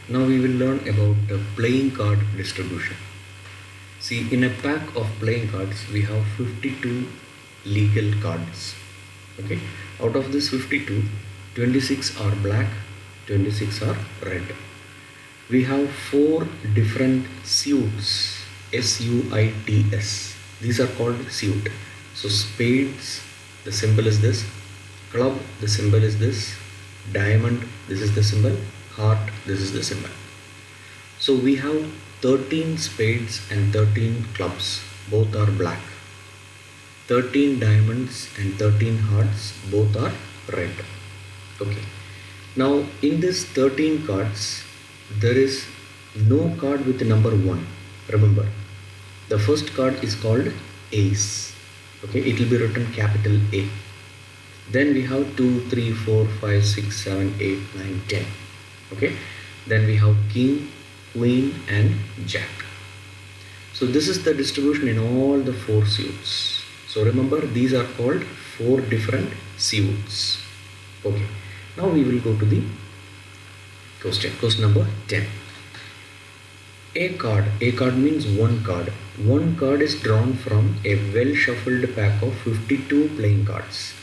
Now we will learn about playing card distribution. See, in a pack of playing cards, we have 52 legal cards. Okay, out of this 52, 26 are black, 26 are red. We have four different suits, suits. These are called suit. So spades, the symbol is this. Club, the symbol is this. Diamond, this is the symbol. Heart, this is the symbol. So we have 13 spades and 13 clubs, both are black. 13 diamonds and 13 hearts, both are red. Okay. Now in this 13 cards, there is no card with the number 1. Remember, the first card is called ace. Okay, it will be written capital A. Then we have 2, 3, 4, 5, 6, 7, 8, 9, 10. Okay, then we have king, queen and jack. So this is the distribution in all the four suits. So remember, these are called four different suits. Okay, now we will go to the question number 10. A card means one card. One card is drawn from a well shuffled pack of 52 playing cards.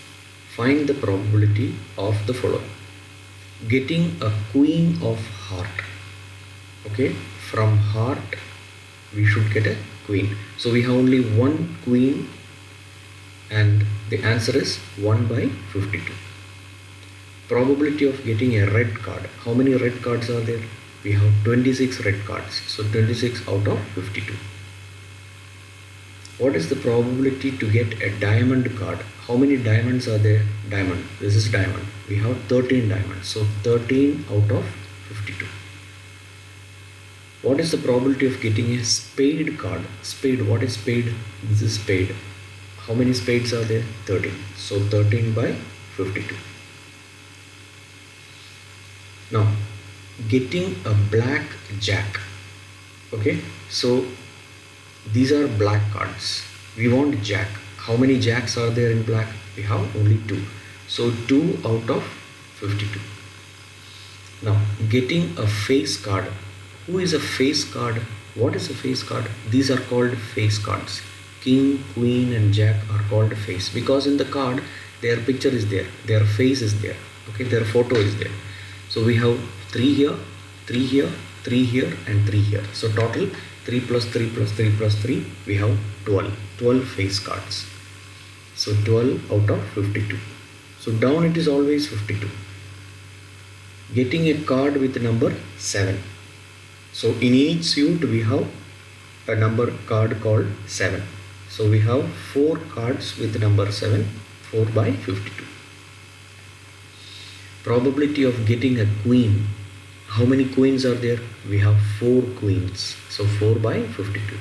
Find the probability of the following. Getting a queen of heart. Okay, from heart we should get a queen. So we have only one queen and the answer is 1 by 52. Probability of getting a red card. How many red cards are there? We have 26 red cards. So 26 out of 52. What is the probability to get a diamond card? How many diamonds are there? Diamond. This is diamond. We have 13 diamonds. So 13 out of 52. What is the probability of getting a spade card? Spade. What is spade? This is spade. How many spades are there? 13. So 13 by 52. Now, getting a black jack. Okay, so these are black cards. We want jack. How many jacks are there in black? We have only 2. So 2 out of 52. Now, getting a face card. Who is a face card? What is a face card? These are called face cards. King, queen and jack are called face because in the card their picture is there, their face is there, okay, their photo is there. So we have 3 here, 3 here, 3 here and 3 here. So total 3 plus 3 plus 3 plus 3, we have 12 face cards. So 12 out of 52. So down it is always 52. Getting a card with number 7. So in each suit we have a number card called 7. So we have 4 cards with number 7, 4 by 52. Probability of getting a queen. How many queens are there? We have 4 queens. So 4 by 52.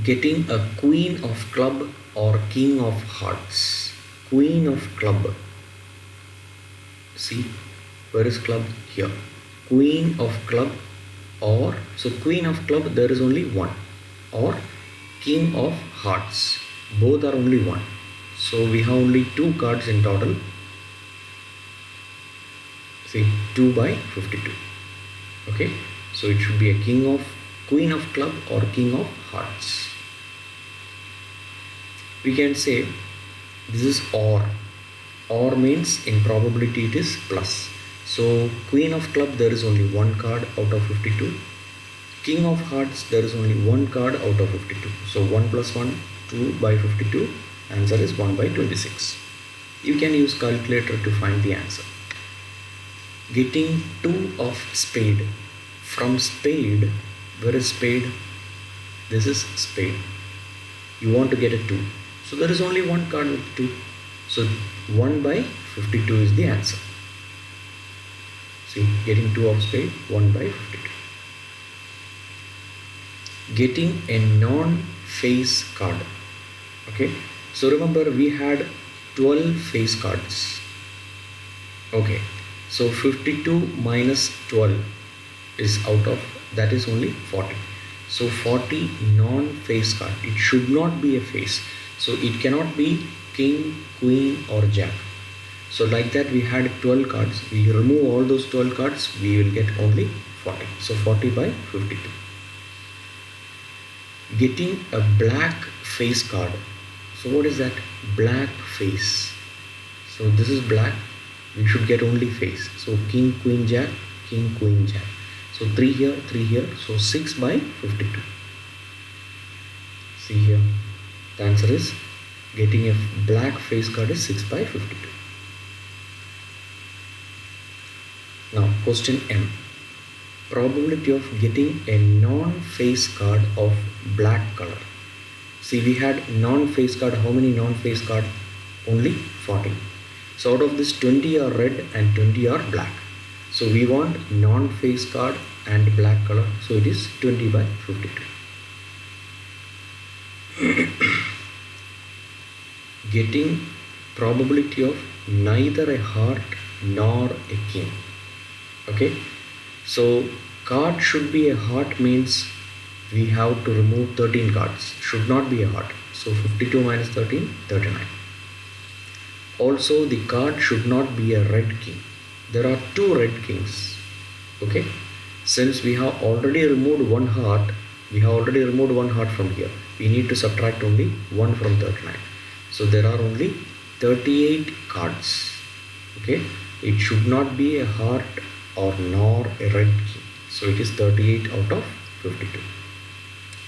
Getting a queen of club or king of hearts. Queen of club. See, where is club? Here. Queen of club or, so queen of club there is only 1, or king of hearts, both are only 1. So we have only 2 cards in total. See, 2 by 52. Okay, so it should be a queen of club or king of hearts. We can say this is or means in probability it is plus. So queen of club there is only 1 card out of 52. King of hearts there is only 1 card out of 52. So 1 plus 1, 2 by 52. Answer is 1 by 26. You can use calculator to find the answer. Getting 2 of spade. From spade, where is spade? This is spade. You want to get a 2. So there is only 1 card with 2. So 1 by 52 is the answer. See, getting 2 of spade, 1 by 52. Getting a non-face card. Okay, so remember we had 12 face cards. Okay, so 52 minus 12 is out of, that is only 40. So 40 non-face card. It should not be a face. So it cannot be king, queen or jack. So like that we had 12 cards. We remove all those 12 cards, we will get only 40. So 40 by 52. Getting a black face card. So what is that? Black face. So this is black. We should get only face. So king, queen, jack, king, queen, jack. So 3 here, 3 here. So 6 by 52. See here. The answer is getting a black face card is 6 by 52. Now question M. Probability of getting a non-face card of black color. See, we had non-face card. How many non-face card? Only 40. So out of this, 20 are red and 20 are black. So we want non-face card and black color. So it is 20 by 52. Getting probability of neither a heart nor a king. Okay. So card should be a heart means we have to remove 13 cards. Should not be a heart. So 52 minus 13, 39. Also the card should not be a red king. There are 2 red kings. Okay. Since we have already removed one heart, from here. We need to subtract only 1 from 39. So there are only 38 cards. Okay. It should not be a heart or nor a red king. So it is 38 out of 52.